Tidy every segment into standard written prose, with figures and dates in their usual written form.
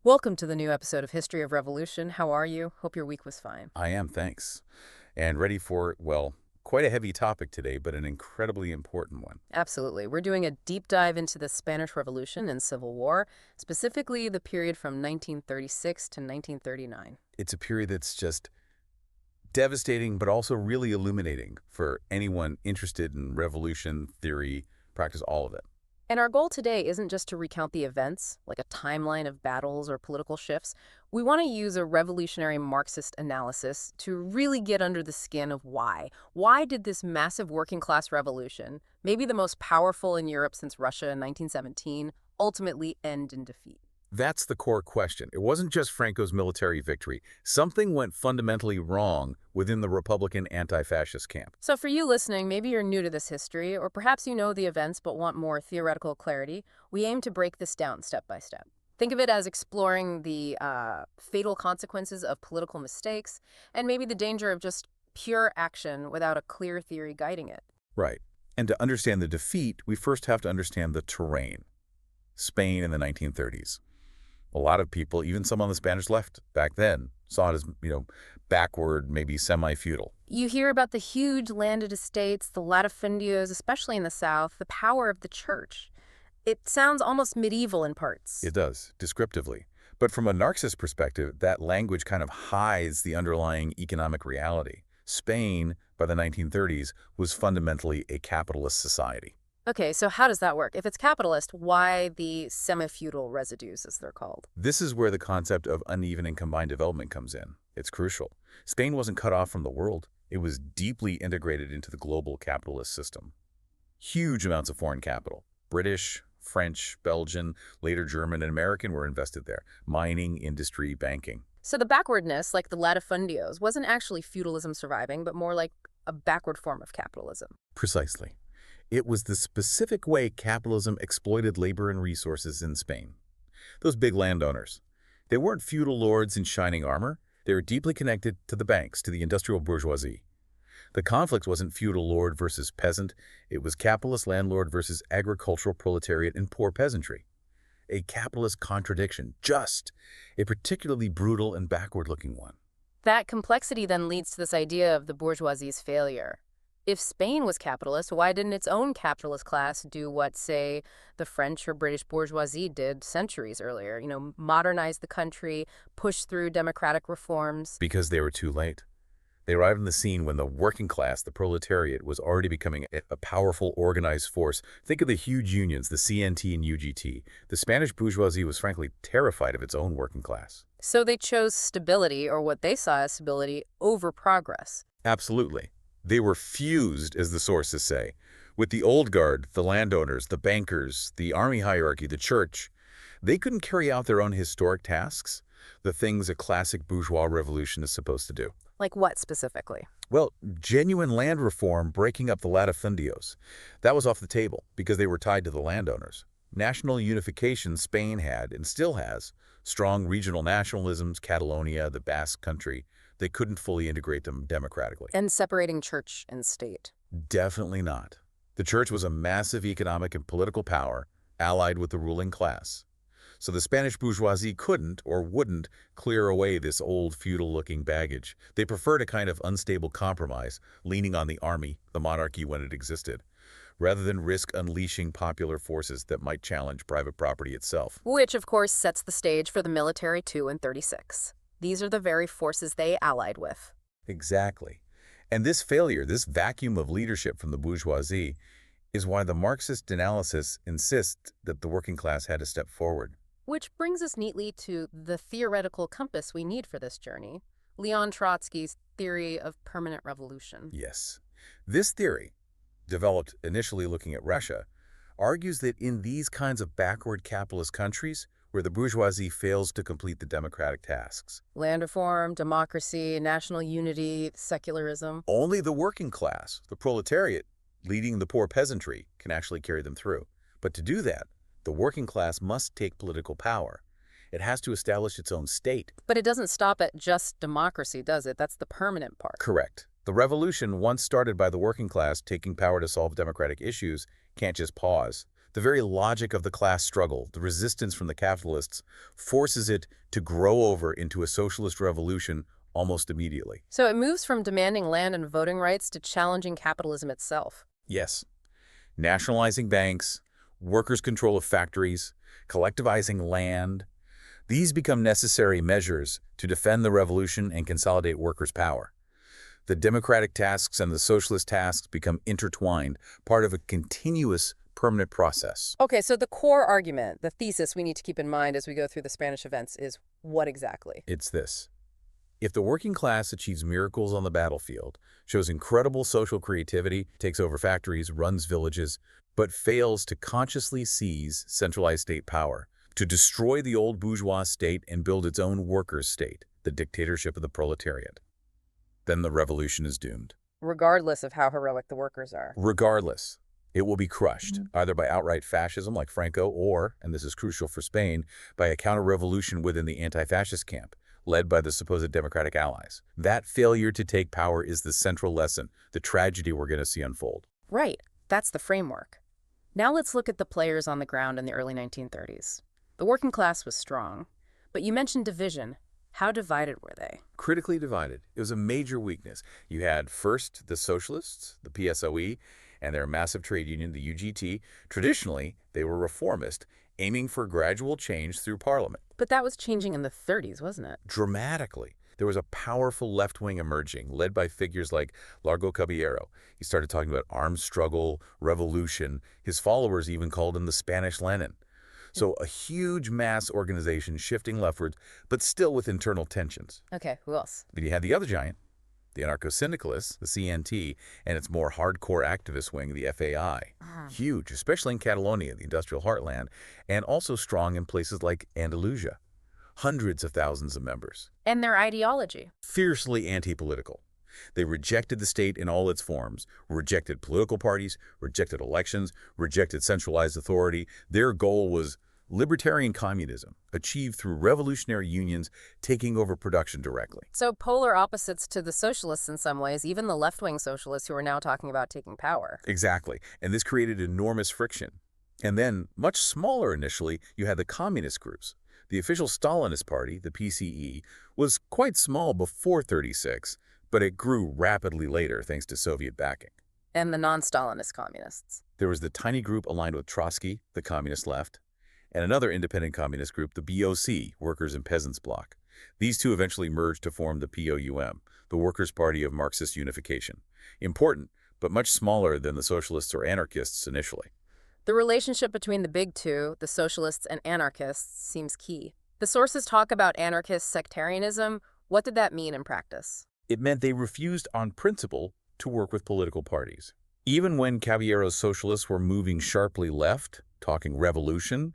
Welcome to the new episode of History of Revolution. How are you? Hope your week was fine. I am, thanks. And ready for, well, quite a heavy topic today, but an incredibly important one. Absolutely. We're doing a deep dive into the Spanish Revolution and Civil War, specifically the period from 1936 to 1939. It's a period that's just devastating, but also really illuminating for anyone interested in revolution, theory, practice, all of it. And our goal today isn't just to recount the events, like a timeline of battles or political shifts. We want to use a revolutionary Marxist analysis to really get under the skin of why. Why did this massive working-class revolution, maybe the most powerful in Europe since Russia in 1917, ultimately end in defeat? That's the core question. It wasn't just Franco's military victory. Something went fundamentally wrong within the Republican anti-fascist camp. So for you listening, maybe you're new to this history, or perhaps you know the events but want more theoretical clarity. We aim to break this down step by step. Think of it as exploring the fatal consequences of political mistakes and maybe the danger of just pure action without a clear theory guiding it. Right. And to understand the defeat, we first have to understand the terrain. Spain in the 1930s. A lot of people, even some on the Spanish left back then, saw it as, backward, maybe semi-feudal. You hear about the huge landed estates, the latifundios, especially in the South, the power of the church. It sounds almost medieval in parts. It does, descriptively. But from a Marxist perspective, that language kind of hides the underlying economic reality. Spain, by the 1930s, was fundamentally a capitalist society. Okay, so how does that work? If it's capitalist, why the semi-feudal residues, as they're called? This is where the concept of uneven and combined development comes in. It's crucial. Spain wasn't cut off from the world. It was deeply integrated into the global capitalist system. Huge amounts of foreign capital. British, French, Belgian, later German and American were invested there. Mining, industry, banking. So the backwardness, like the latifundios, wasn't actually feudalism surviving, but more like a backward form of capitalism. Precisely. It was the specific way capitalism exploited labor and resources in Spain. Those big landowners, they weren't feudal lords in shining armor. They were deeply connected to the banks, to the industrial bourgeoisie. The conflict wasn't feudal lord versus peasant. It was capitalist landlord versus agricultural proletariat and poor peasantry. A capitalist contradiction, just a particularly brutal and backward-looking one. That complexity then leads to this idea of the bourgeoisie's failure. If Spain was capitalist, why didn't its own capitalist class do what, say, the French or British bourgeoisie did centuries earlier? Modernize the country, push through democratic reforms. Because they were too late. They arrived on the scene when the working class, the proletariat, was already becoming a powerful, organized force. Think of the huge unions, the CNT and UGT. The Spanish bourgeoisie was frankly terrified of its own working class. So they chose stability, or what they saw as stability, over progress. Absolutely. They were fused, as the sources say, with the old guard, the landowners, the bankers, the army hierarchy, the church. They couldn't carry out their own historic tasks, the things a classic bourgeois revolution is supposed to do. Like what specifically? Well, genuine land reform, breaking up the latifundios. That was off the table because they were tied to the landowners. National unification Spain had, and still has, strong regional nationalisms, Catalonia, the Basque country. They couldn't fully integrate them democratically. And separating church and state. Definitely not. The church was a massive economic and political power allied with the ruling class. So the Spanish bourgeoisie couldn't or wouldn't clear away this old feudal-looking baggage. They preferred a kind of unstable compromise, leaning on the army, the monarchy when it existed, rather than risk unleashing popular forces that might challenge private property itself. Which, of course, sets the stage for the military coup in 36. These are the very forces they allied with. Exactly. And this failure, this vacuum of leadership from the bourgeoisie, is why the Marxist analysis insists that the working class had to step forward. Which brings us neatly to the theoretical compass we need for this journey, Leon Trotsky's theory of permanent revolution. Yes. This theory, developed initially looking at Russia, argues that in these kinds of backward capitalist countries, where the bourgeoisie fails to complete the democratic tasks. Land reform, democracy, national unity, secularism. Only the working class, the proletariat, leading the poor peasantry, can actually carry them through. But to do that, the working class must take political power. It has to establish its own state. But it doesn't stop at just democracy, does it? That's the permanent part. Correct. The revolution, once started by the working class taking power to solve democratic issues, can't just pause. The very logic of the class struggle, the resistance from the capitalists, forces it to grow over into a socialist revolution almost immediately. So it moves from demanding land and voting rights to challenging capitalism itself. Yes, nationalizing banks, workers' control of factories, collectivizing land, these become necessary measures to defend the revolution and consolidate workers' power. The democratic tasks and the socialist tasks become intertwined, part of a continuous, permanent process. Okay, so the core argument, the thesis we need to keep in mind as we go through the Spanish events is what exactly? It's this. If the working class achieves miracles on the battlefield, shows incredible social creativity, takes over factories, runs villages, but fails to consciously seize centralized state power, to destroy the old bourgeois state and build its own workers' state, the dictatorship of the proletariat, then the revolution is doomed. Regardless of how heroic the workers are. Regardless, it will be crushed, either by outright fascism like Franco or, and this is crucial for Spain, by a counter-revolution within the anti-fascist camp, led by the supposed democratic allies. That failure to take power is the central lesson, the tragedy we're going to see unfold. Right, that's the framework. Now let's look at the players on the ground in the early 1930s. The working class was strong, but you mentioned division. How divided were they? Critically divided. It was a major weakness. You had first the socialists, the PSOE, and their massive trade union, the UGT. Traditionally, they were reformist, aiming for gradual change through parliament. But that was changing in the 30s, wasn't it? Dramatically. There was a powerful left wing emerging, led by figures like Largo Caballero. He started talking about armed struggle, revolution. His followers even called him the Spanish Lenin. So a huge mass organization shifting leftwards, but still with internal tensions. Okay, who else? Then you had the other giant, the anarcho-syndicalists, the CNT, and its more hardcore activist wing, the FAI. Huge, especially in Catalonia, the industrial heartland, and also strong in places like Andalusia. Hundreds of thousands of members. And their ideology. Fiercely anti-political. They rejected the state in all its forms, rejected political parties, rejected elections, rejected centralized authority. Their goal was libertarian communism, achieved through revolutionary unions taking over production directly. So polar opposites to the socialists in some ways, even the left-wing socialists who are now talking about taking power. Exactly. And this created enormous friction. And then, much smaller initially, you had the communist groups. The official Stalinist party, the PCE, was quite small before 36, but it grew rapidly later thanks to Soviet backing. And the non-Stalinist communists. There was the tiny group aligned with Trotsky, the communist left, and another independent communist group, the BOC, Workers' and Peasants Bloc. These two eventually merged to form the POUM, the Workers' Party of Marxist Unification. Important, but much smaller than the socialists or anarchists initially. The relationship between the big two, the socialists and anarchists, seems key. The sources talk about anarchist sectarianism. What did that mean in practice? It meant they refused on principle to work with political parties. Even when Caballero's socialists were moving sharply left, talking revolution,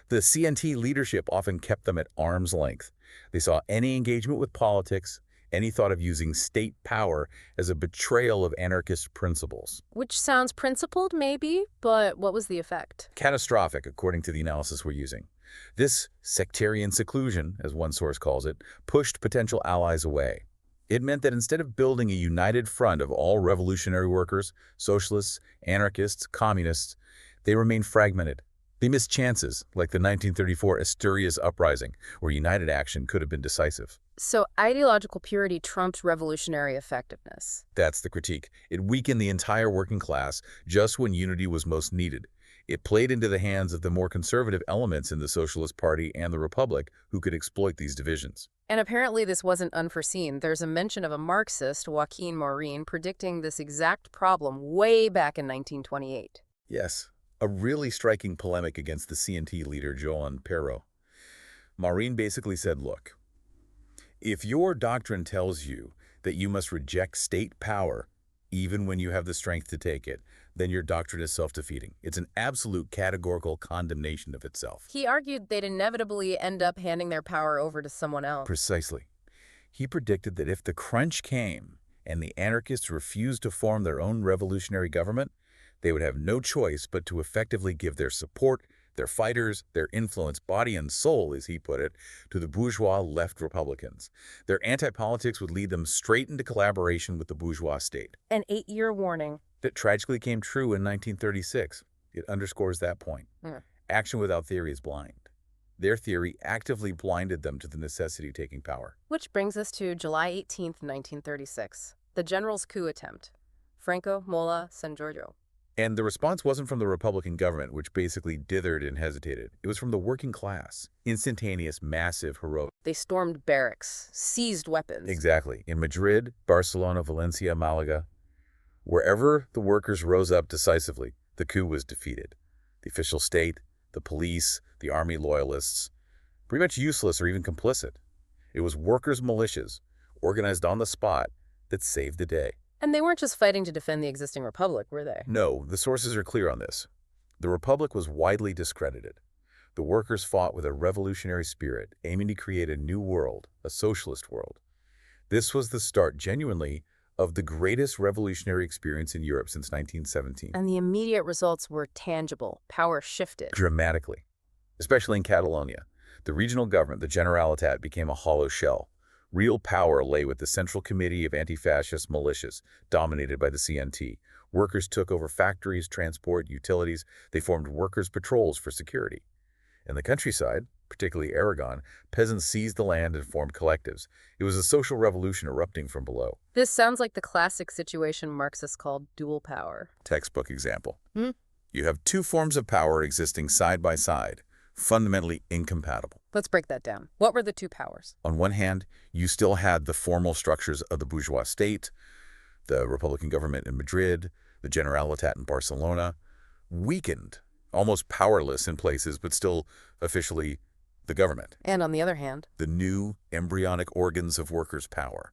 the CNT leadership often kept them at arm's length. They saw any engagement with politics, any thought of using state power as a betrayal of anarchist principles. Which sounds principled, maybe, but what was the effect? Catastrophic, according to the analysis we're using. This sectarian seclusion, as one source calls it, pushed potential allies away. It meant that instead of building a united front of all revolutionary workers, socialists, anarchists, communists, they remained fragmented. They missed chances, like the 1934 Asturias uprising, where united action could have been decisive. So ideological purity trumped revolutionary effectiveness. That's the critique. It weakened the entire working class just when unity was most needed. It played into the hands of the more conservative elements in the Socialist Party and the Republic who could exploit these divisions. And apparently this wasn't unforeseen. There's a mention of a Marxist, Joaquin Morin, predicting this exact problem way back in 1928. Yes, a really striking polemic against the CNT leader Joan Perot. Morin basically said, look, if your doctrine tells you that you must reject state power even when you have the strength to take it, then your doctrine is self-defeating. It's an absolute categorical condemnation of itself. He argued they'd inevitably end up handing their power over to someone else. Precisely. He predicted that if the crunch came and the anarchists refused to form their own revolutionary government, they would have no choice but to effectively give their support, their fighters, their influence, body and soul, as he put it, to the bourgeois left Republicans. Their anti-politics would lead them straight into collaboration with the bourgeois state. An 8-year warning. That tragically came true in 1936. It underscores that point. Hmm. Action without theory is blind. Their theory actively blinded them to the necessity of taking power. Which brings us to July 18th, 1936, the general's coup attempt. Franco, Mola, San Giorgio. And the response wasn't from the Republican government, which basically dithered and hesitated. It was from the working class. Instantaneous, massive, heroic. They stormed barracks, seized weapons. Exactly. In Madrid, Barcelona, Valencia, Malaga, wherever the workers rose up decisively, the coup was defeated. The official state, the police, the army loyalists, pretty much useless or even complicit. It was workers' militias, organized on the spot, that saved the day. And they weren't just fighting to defend the existing republic, were they? No, the sources are clear on this. The republic was widely discredited. The workers fought with a revolutionary spirit, aiming to create a new world, a socialist world. This was the start, genuinely, of the greatest revolutionary experience in Europe since 1917. And the immediate results were tangible. Power shifted. Dramatically. Especially in Catalonia. The regional government, the Generalitat, became a hollow shell. Real power lay with the Central Committee of Anti-Fascist Militias, dominated by the CNT. Workers took over factories, transport, utilities. They formed workers' patrols for security. In the countryside, particularly Aragon, peasants seized the land and formed collectives. It was a social revolution erupting from below. This sounds like the classic situation Marxists called dual power. Textbook example. Hmm? You have two forms of power existing side by side, fundamentally incompatible. Let's break that down. What were the two powers? On one hand, you still had the formal structures of the bourgeois state, the Republican government in Madrid, the Generalitat in Barcelona, weakened, almost powerless in places, but still officially the government. And on the other hand, The new embryonic organs of workers' power,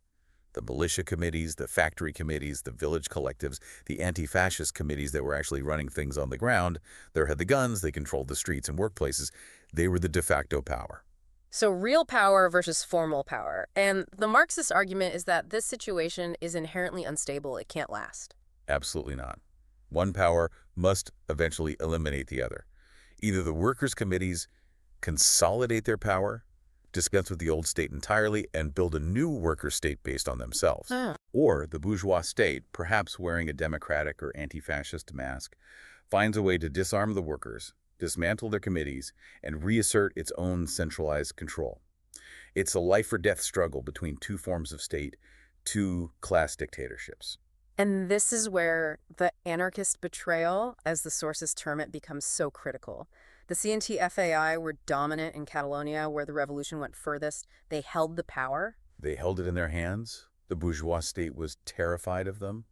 the militia committees, the factory committees, the village collectives, the anti-fascist committees that were actually running things on the ground. They had the guns, they controlled the streets and workplaces. They were the de facto power. so real power versus formal power. And the Marxist argument is that this situation is inherently unstable. It can't last. Absolutely not. One power must eventually eliminate the other. Either the workers' committees consolidate their power, dispense with the old state entirely, and build a new worker state based on themselves. Huh. Or the bourgeois state, perhaps wearing a democratic or anti-fascist mask, finds a way to disarm the workers, dismantle their committees, and reassert its own centralized control. It's a life-or-death struggle between two forms of state, two class dictatorships. And this is where the anarchist betrayal, as the sources term it, becomes so critical. The CNT FAI were dominant in Catalonia, where the revolution went furthest. They held the power. They held it in their hands. The bourgeois state was terrified of them.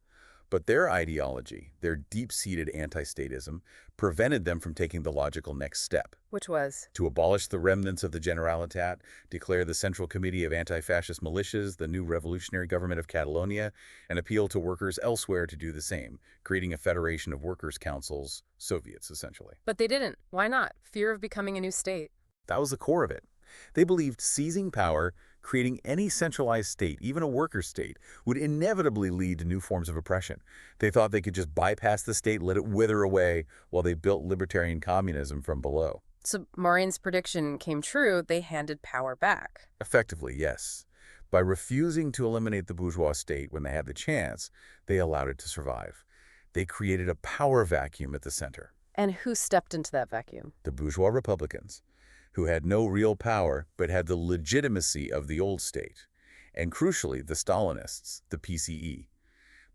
But their ideology, their deep-seated anti-statism, prevented them from taking the logical next step. Which was? To abolish the remnants of the Generalitat, declare the Central Committee of Anti-Fascist Militias the new revolutionary government of Catalonia, and appeal to workers elsewhere to do the same, creating a federation of workers' councils, Soviets, essentially. But they didn't. Why not? Fear of becoming a new state. That was the core of it. They believed seizing power, creating any centralized state, even a worker state, would inevitably lead to new forms of oppression. They thought they could just bypass the state, let it wither away, while they built libertarian communism from below. So Maureen's prediction came true. They handed power back. Effectively, yes. By refusing to eliminate the bourgeois state when they had the chance, they allowed it to survive. They created a power vacuum at the center. And who stepped into that vacuum? The bourgeois Republicans, who had no real power but had the legitimacy of the old state. And crucially, the Stalinists, the PCE.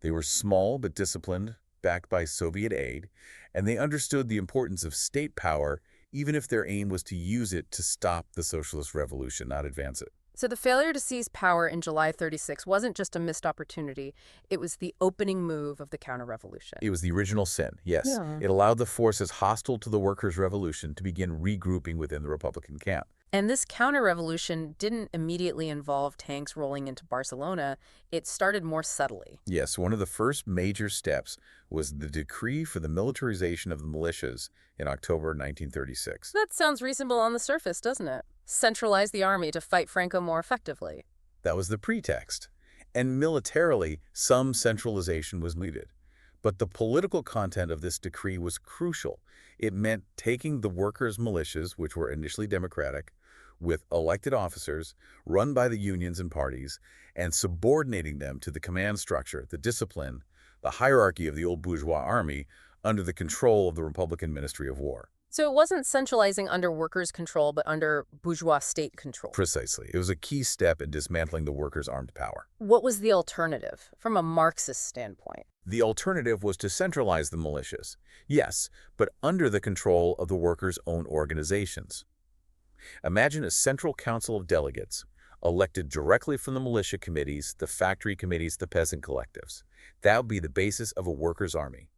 They were small but disciplined, backed by Soviet aid, and they understood the importance of state power even if their aim was to use it to stop the socialist revolution, not advance it. So the failure to seize power in July 36 wasn't just a missed opportunity. It was the opening move of the counter-revolution. It was the original sin, yes. Yeah. It allowed the forces hostile to the workers' revolution to begin regrouping within the Republican camp. And this counter-revolution didn't immediately involve tanks rolling into Barcelona. It started more subtly. Yes, one of the first major steps was the decree for the militarization of the militias in October 1936. That sounds reasonable on the surface, doesn't it? Centralize the army to fight Franco more effectively. That was the pretext. And militarily, some centralization was needed. But the political content of this decree was crucial. It meant taking the workers' militias, which were initially democratic, with elected officers run by the unions and parties, and subordinating them to the command structure, the discipline, the hierarchy of the old bourgeois army under the control of the Republican Ministry of War. So it wasn't centralizing under workers' control, but under bourgeois state control. Precisely. It was a key step in dismantling the workers' armed power. What was the alternative from a Marxist standpoint? The alternative was to centralize the militias. Yes, but under the control of the workers' own organizations. Imagine a central council of delegates, elected directly from the militia committees, the factory committees, the peasant collectives. That would be the basis of a workers' army,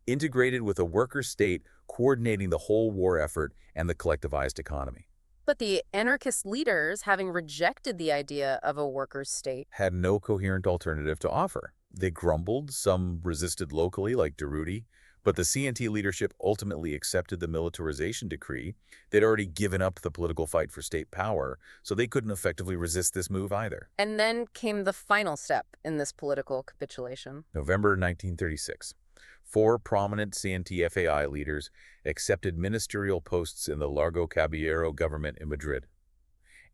integrated with a workers' state coordinating the whole war effort and the collectivized economy. But the anarchist leaders, having rejected the idea of a workers' state, Had no coherent alternative to offer. They grumbled, some resisted locally like Durruti, but the CNT leadership ultimately accepted the militarization decree. They'd already given up the political fight for state power, so they couldn't effectively resist this move either. and then came the final step in this political capitulation. November 1936. 4 prominent CNT FAI leaders accepted ministerial posts in the Largo Caballero government in Madrid.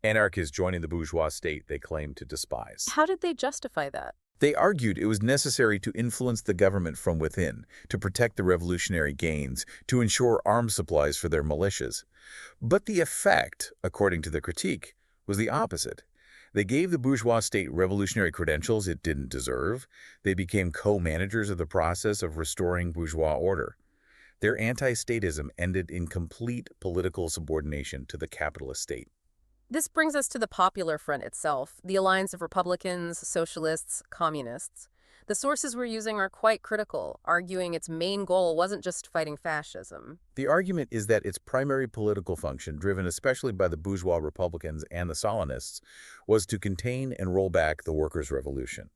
Anarchists joining the bourgeois state they claimed to despise. How did they justify that? They argued it was necessary to influence the government from within, to protect the revolutionary gains, to ensure arms supplies for their militias. But the effect, according to the critique, was the opposite. They gave the bourgeois state revolutionary credentials it didn't deserve. They became co-managers of the process of restoring bourgeois order. Their anti-statism ended in complete political subordination to the capitalist state. This brings us to the Popular Front itself, the alliance of Republicans, socialists, communists. The sources we're using are quite critical, arguing its main goal wasn't just fighting fascism. The argument is that its primary political function, driven especially by the bourgeois Republicans and the Stalinists, was to contain and roll back the workers' revolution,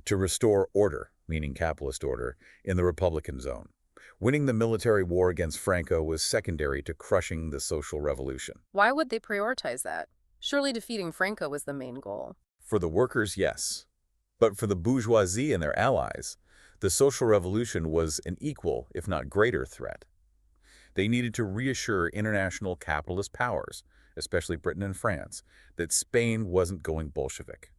to restore order, meaning capitalist order, in the Republican zone. Winning the military war against Franco was secondary to crushing the social revolution. Why would they prioritize that? Surely defeating Franco was the main goal. For the workers, yes. But for the bourgeoisie and their allies, the social revolution was an equal, if not greater, threat. They needed to reassure international capitalist powers, especially Britain and France, that Spain wasn't going Bolshevik.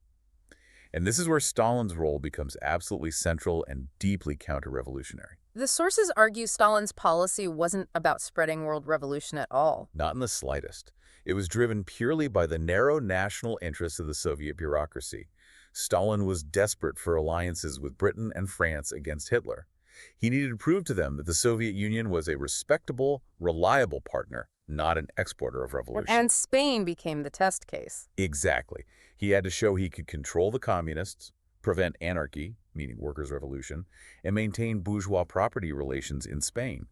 And this is where Stalin's role becomes absolutely central and deeply counter-revolutionary. The sources argue Stalin's policy wasn't about spreading world revolution at all. Not in the slightest. It was driven purely by the narrow national interests of the Soviet bureaucracy. Stalin was desperate for alliances with Britain and France against Hitler. He needed to prove to them that the Soviet Union was a respectable, reliable partner, not an exporter of revolution. And Spain became the test case. Exactly. He had to show he could control the communists, prevent anarchy, meaning workers' revolution, and maintain bourgeois property relations in Spain.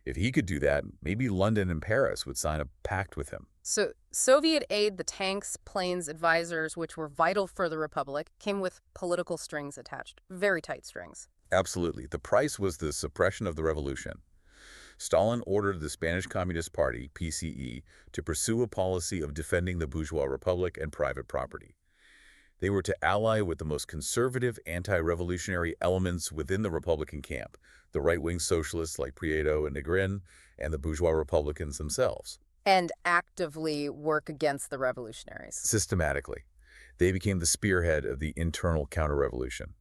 If he could do that, maybe London and Paris would sign a pact with him. So Soviet aid, the tanks, planes, advisors, which were vital for the Republic, came with political strings attached, very tight strings. Absolutely. The price was the suppression of the revolution. Stalin ordered the Spanish Communist Party, PCE, to pursue a policy of defending the bourgeois republic and private property. They were to ally with the most conservative anti-revolutionary elements within the Republican camp, the right-wing socialists like Prieto and Negrin, and the bourgeois Republicans themselves. And actively work against the revolutionaries. Systematically, they became the spearhead of the internal counter-revolution.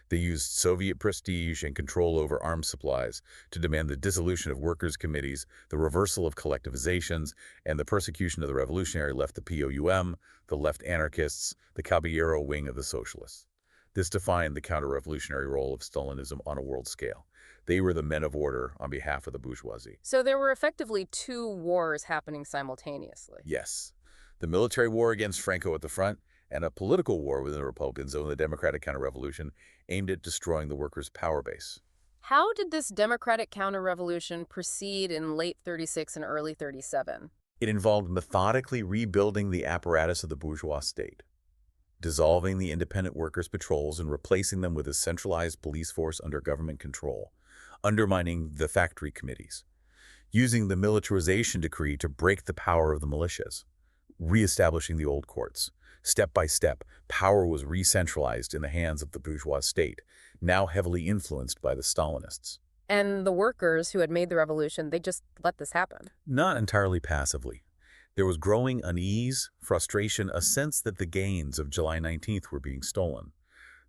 They used Soviet prestige and control over arms supplies to demand the dissolution of workers' committees, the reversal of collectivizations, and the persecution of the revolutionary left, the POUM, the left anarchists, the Caballero wing of the socialists. This defined the counter-revolutionary role of Stalinism on a world scale. They were the men of order on behalf of the bourgeoisie. So there were effectively 2 wars happening simultaneously. Yes, the military war against Franco at the front, and a political war within the Republican zone, the democratic counter-revolution, aimed at destroying the workers' power base. How did this democratic counter-revolution proceed in late 36 and early 37? It involved methodically rebuilding the apparatus of the bourgeois state, dissolving the independent workers' patrols and replacing them with a centralized police force under government control, undermining the factory committees, using the militarization decree to break the power of the militias, reestablishing the old courts. Step by step, power was re-centralized in the hands of the bourgeois state, now heavily influenced by the Stalinists. And the workers who had made the revolution, they just let this happen. Not entirely passively. There was growing unease, frustration, a sense that the gains of July 19th were being stolen.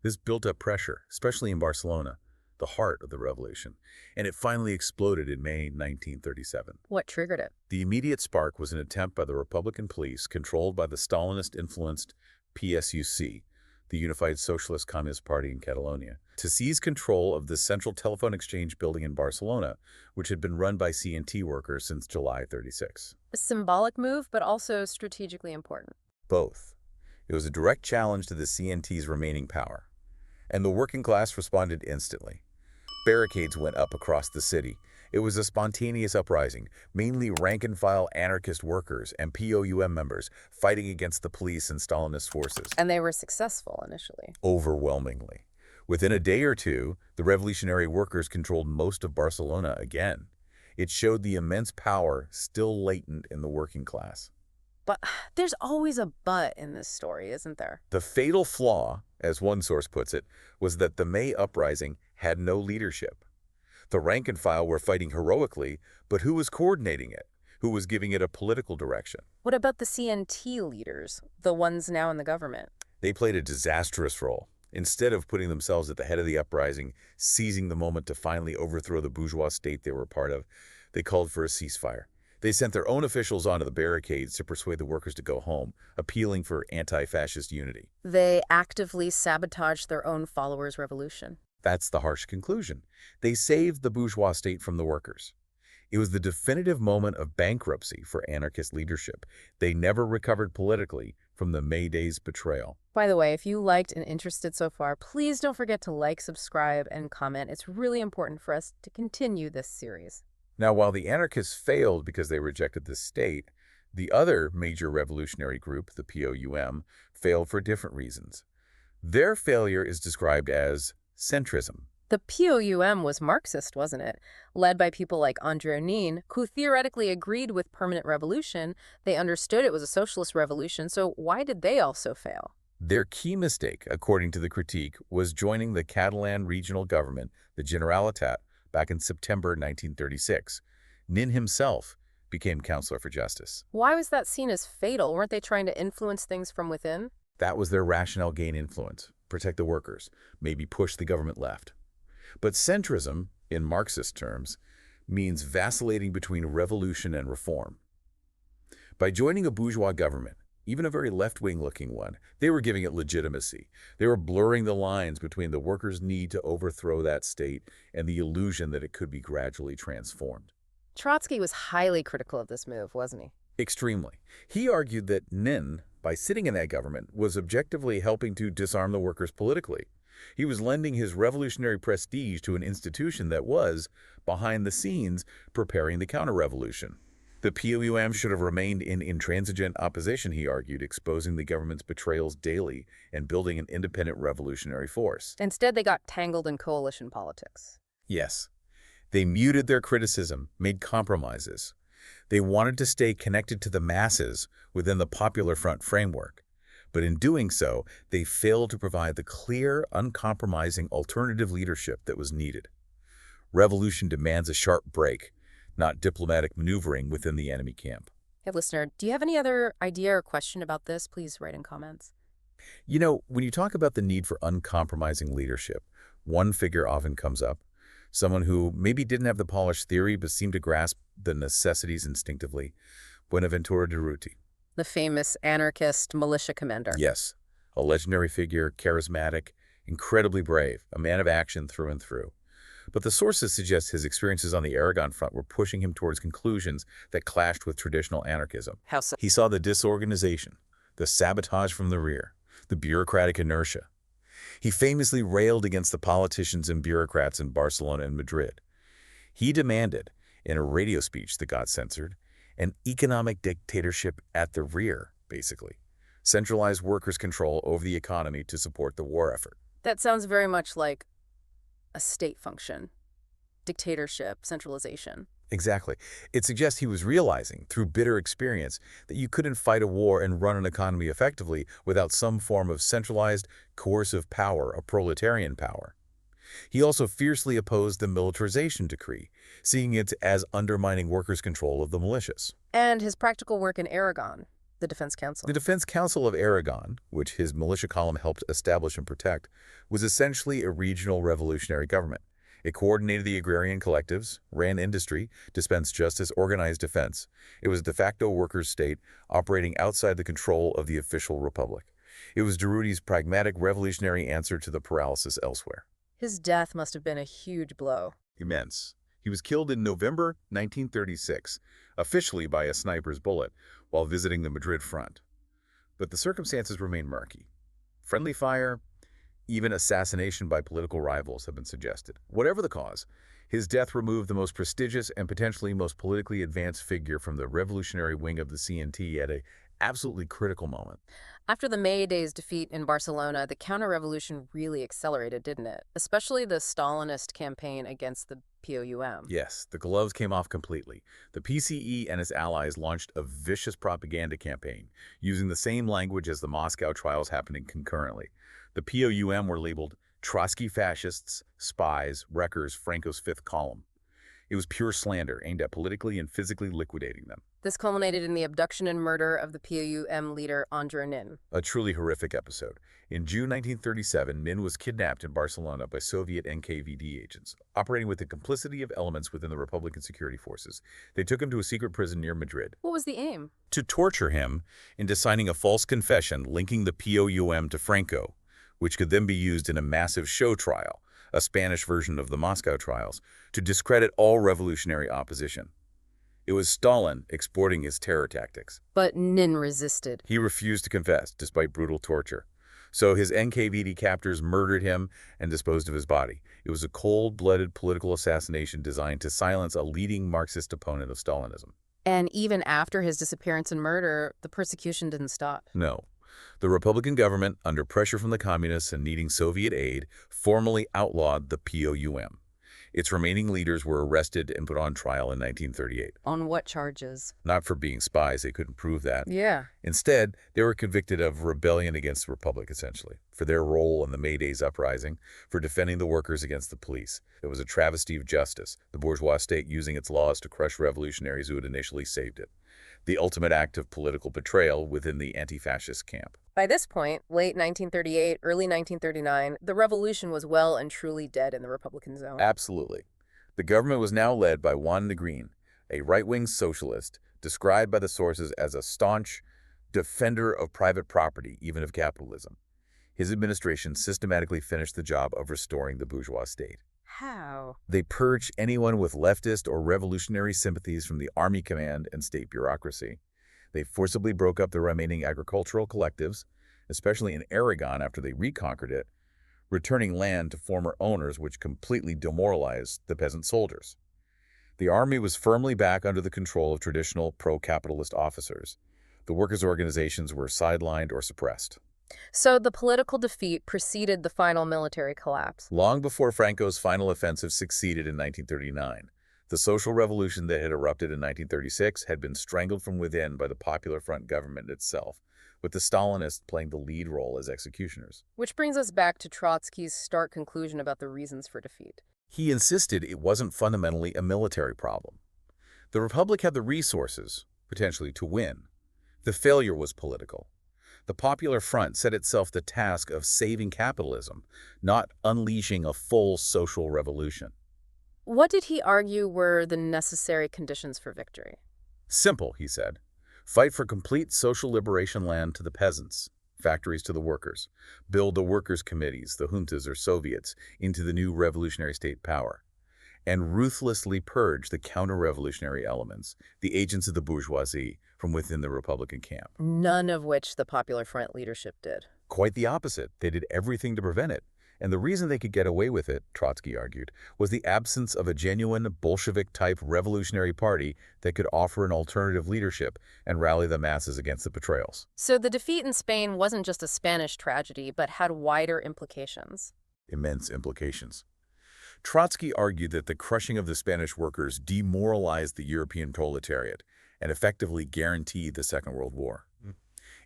This built up pressure, especially in Barcelona. the heart of the revolution, and it finally exploded in May 1937. What triggered it? The immediate spark was an attempt by the Republican police, controlled by the Stalinist-influenced PSUC, the Unified Socialist Communist Party in Catalonia, to seize control of the central telephone exchange building in Barcelona, which had been run by C&T workers since July 36. A symbolic move, but also strategically important. Both. It was a direct challenge to the C&T's remaining power, and the working class responded instantly. Barricades went up across the city. It was a spontaneous uprising, mainly rank-and-file anarchist workers and POUM members fighting against the police and Stalinist forces. And they were successful initially. Overwhelmingly. Within a day or two, the revolutionary workers controlled most of Barcelona again. It showed the immense power still latent in the working class. But there's always a but in this story, isn't there? The fatal flaw, as one source puts it, was that the May uprising had no leadership. The rank and file were fighting heroically, but who was coordinating it? Who was giving it a political direction? What about the C&T leaders, the ones now in the government? They played a disastrous role. Instead of putting themselves at the head of the uprising, seizing the moment to finally overthrow the bourgeois state they were part of, they called for a ceasefire. They sent their own officials onto the barricades to persuade the workers to go home, appealing for anti-fascist unity. They actively sabotaged their own followers' revolution. That's the harsh conclusion. They saved the bourgeois state from the workers. It was the definitive moment of bankruptcy for anarchist leadership. They never recovered politically from the May Day's betrayal. By the way, if you liked and interested so far, please don't forget to like, subscribe, and comment. It's really important for us to continue this series. Now, while the anarchists failed because they rejected the state, the other major revolutionary group, the POUM, failed for different reasons. Their failure is described as centrism. The POUM was Marxist, wasn't it? Led by people like André Nin, who theoretically agreed with permanent revolution. They understood it was a socialist revolution, so why did they also fail? Their key mistake, according to the critique, was joining the Catalan regional government, the Generalitat, back in September 1936. Nin himself became Counselor for Justice. Why was that seen as fatal? Weren't they trying to influence things from within? That was their rationale: gain influence, protect the workers, maybe push the government left. But centrism, in Marxist terms, means vacillating between revolution and reform. By joining a bourgeois government, even a very left-wing looking one, they were giving it legitimacy. They were blurring the lines between the workers' need to overthrow that state and the illusion that it could be gradually transformed. Trotsky was highly critical of this move, wasn't he? Extremely. He argued that Nin, by sitting in that government, was objectively helping to disarm the workers politically. He was lending his revolutionary prestige to an institution that was, behind the scenes, preparing the counter-revolution. The POUM should have remained in intransigent opposition, he argued, exposing the government's betrayals daily and building an independent revolutionary force. Instead, they got tangled in coalition politics. Yes. They muted their criticism, made compromises. They wanted to stay connected to the masses within the Popular Front framework. But in doing so, they failed to provide the clear, uncompromising alternative leadership that was needed. Revolution demands a sharp break, not diplomatic maneuvering within the enemy camp. Hey, listener, do you have any other idea or question about this? Please write in comments. You know, when you talk about the need for uncompromising leadership, one figure often comes up, someone who maybe didn't have the polished theory but seemed to grasp the necessities instinctively: Buenaventura Durruti. The famous anarchist militia commander. Yes, a legendary figure, charismatic, incredibly brave, a man of action through and through. But the sources suggest his experiences on the Aragon front were pushing him towards conclusions that clashed with traditional anarchism. How so? He saw the disorganization, the sabotage from the rear, the bureaucratic inertia. He famously railed against the politicians and bureaucrats in Barcelona and Madrid. He demanded, in a radio speech that got censored, an economic dictatorship at the rear, basically. Centralized workers' control over the economy to support the war effort. That sounds very much like a state function. Dictatorship, centralization. Exactly. It suggests he was realizing, through bitter experience, that you couldn't fight a war and run an economy effectively without some form of centralized, coercive power, a proletarian power. He also fiercely opposed the militarization decree, seeing it as undermining workers' control of the militias. And his practical work in Aragon, the Defense Council. The Defense Council of Aragon, which his militia column helped establish and protect, was essentially a regional revolutionary government. It coordinated the agrarian collectives, ran industry, dispensed justice, organized defense. It was a de facto workers' state operating outside the control of the official republic. It was Durruty's pragmatic revolutionary answer to the paralysis elsewhere. His death must have been a huge blow. Immense. He was killed in November 1936, officially by a sniper's bullet, while visiting the Madrid front. But the circumstances remain murky. Friendly fire, even assassination by political rivals have been suggested. Whatever the cause, his death removed the most prestigious and potentially most politically advanced figure from the revolutionary wing of the CNT at an absolutely critical moment. After the May Day's defeat in Barcelona, the counter-revolution really accelerated, didn't it? Especially the Stalinist campaign against the POUM. Yes, the gloves came off completely. The PCE and its allies launched a vicious propaganda campaign, using the same language as the Moscow trials happening concurrently. The POUM were labeled Trotsky fascists, spies, wreckers, Franco's fifth column. It was pure slander aimed at politically and physically liquidating them. This culminated in the abduction and murder of the POUM leader Andrei Nin. A truly horrific episode. In June 1937, Nin was kidnapped in Barcelona by Soviet NKVD agents, operating with the complicity of elements within the Republican security forces. They took him to a secret prison near Madrid. What was the aim? To torture him into signing a false confession linking the POUM to Franco, which could then be used in a massive show trial, a Spanish version of the Moscow trials, to discredit all revolutionary opposition. It was Stalin exporting his terror tactics. But Nin resisted. He refused to confess, despite brutal torture. So his NKVD captors murdered him and disposed of his body. It was a cold-blooded political assassination designed to silence a leading Marxist opponent of Stalinism. And even after his disappearance and murder, the persecution didn't stop. No. The Republican government, under pressure from the communists and needing Soviet aid, formally outlawed the POUM. Its remaining leaders were arrested and put on trial in 1938. On what charges? Not for being spies, they couldn't prove that. Yeah. Instead, they were convicted of rebellion against the Republic, essentially, for their role in the May Days uprising, for defending the workers against the police. It was a travesty of justice, the bourgeois state using its laws to crush revolutionaries who had initially saved it. The ultimate act of political betrayal within the anti-fascist camp. By this point, late 1938, early 1939, the revolution was well and truly dead in the Republican zone. Absolutely. The government was now led by Juan Negrin, a right-wing socialist, described by the sources as a staunch defender of private property, even of capitalism. His administration systematically finished the job of restoring the bourgeois state. How? They purged anyone with leftist or revolutionary sympathies from the army command and state bureaucracy. They forcibly broke up the remaining agricultural collectives, especially in Aragon after they reconquered it, returning land to former owners, which completely demoralized the peasant soldiers. The army was firmly back under the control of traditional pro-capitalist officers. The workers' organizations were sidelined or suppressed. So the political defeat preceded the final military collapse. Long before Franco's final offensive succeeded in 1939, the social revolution that had erupted in 1936 had been strangled from within by the Popular Front government itself, with the Stalinists playing the lead role as executioners. Which brings us back to Trotsky's stark conclusion about the reasons for defeat. He insisted it wasn't fundamentally a military problem. The Republic had the resources, potentially, to win. The failure was political. The Popular Front set itself the task of saving capitalism, not unleashing a full social revolution. What did he argue were the necessary conditions for victory? Simple, he said. Fight for complete social liberation land to the peasants, factories to the workers. Build the workers' committees, the juntas or Soviets, into the new revolutionary state power. And ruthlessly purge the counter-revolutionary elements, the agents of the bourgeoisie, from within the Republican camp. None of which the Popular Front leadership did. Quite the opposite. They did everything to prevent it. And the reason they could get away with it, Trotsky argued, was the absence of a genuine Bolshevik-type revolutionary party that could offer an alternative leadership and rally the masses against the betrayals. So the defeat in Spain wasn't just a Spanish tragedy, but had wider implications. Immense implications. Trotsky argued that the crushing of the Spanish workers demoralized the European proletariat and effectively guaranteed the Second World War.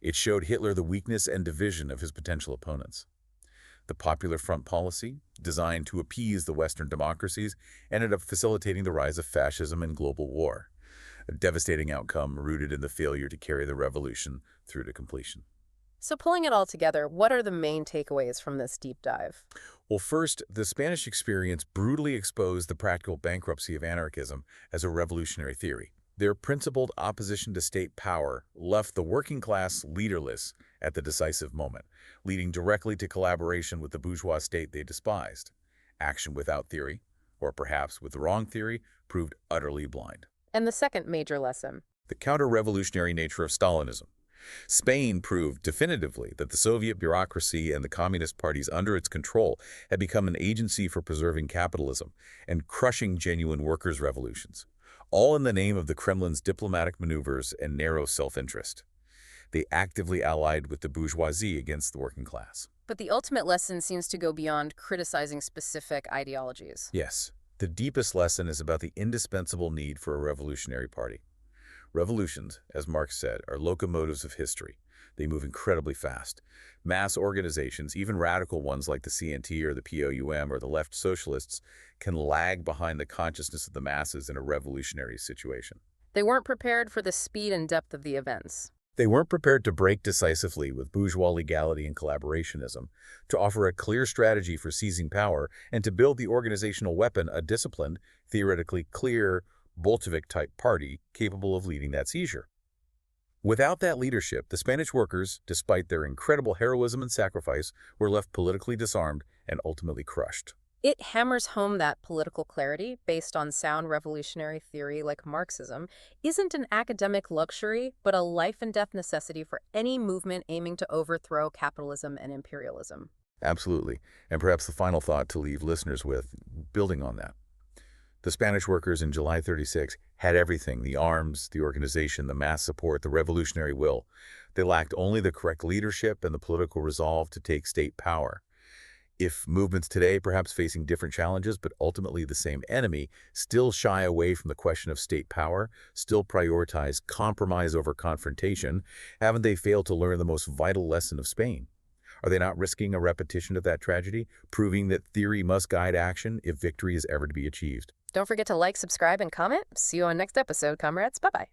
It showed Hitler the weakness and division of his potential opponents. The Popular Front policy, designed to appease the Western democracies, ended up facilitating the rise of fascism and global war, a devastating outcome rooted in the failure to carry the revolution through to completion. So pulling it all together, what are the main takeaways from this deep dive? Well, first, the Spanish experience brutally exposed the practical bankruptcy of anarchism as a revolutionary theory. Their principled opposition to state power left the working class leaderless at the decisive moment, leading directly to collaboration with the bourgeois state they despised. Action without theory, or perhaps with the wrong theory, proved utterly blind. And the second major lesson. The counter-revolutionary nature of Stalinism. Spain proved definitively that the Soviet bureaucracy and the Communist parties under its control had become an agency for preserving capitalism and crushing genuine workers' revolutions, all in the name of the Kremlin's diplomatic maneuvers and narrow self-interest. They actively allied with the bourgeoisie against the working class. But the ultimate lesson seems to go beyond criticizing specific ideologies. Yes, the deepest lesson is about the indispensable need for a revolutionary party. Revolutions, as Marx said, are locomotives of history. They move incredibly fast. Mass organizations, even radical ones like the CNT or the POUM or the left socialists, can lag behind the consciousness of the masses in a revolutionary situation. They weren't prepared for the speed and depth of the events. They weren't prepared to break decisively with bourgeois legality and collaborationism, to offer a clear strategy for seizing power, and to build the organizational weapon, a disciplined, theoretically clear, Bolshevik-type party capable of leading that seizure. Without that leadership, the Spanish workers, despite their incredible heroism and sacrifice, were left politically disarmed and ultimately crushed. It hammers home that political clarity, based on sound revolutionary theory like Marxism, isn't an academic luxury, but a life-and-death necessity for any movement aiming to overthrow capitalism and imperialism. Absolutely. And perhaps the final thought to leave listeners with, building on that. The Spanish workers in July 36 had everything: the arms, the organization, the mass support, the revolutionary will. They lacked only the correct leadership and the political resolve to take state power. If movements today, perhaps facing different challenges but ultimately the same enemy, still shy away from the question of state power, still prioritize compromise over confrontation, haven't they failed to learn the most vital lesson of Spain? Are they not risking a repetition of that tragedy, proving that theory must guide action if victory is ever to be achieved? Don't forget to like, subscribe, and comment. See you on next episode, comrades. Bye-bye.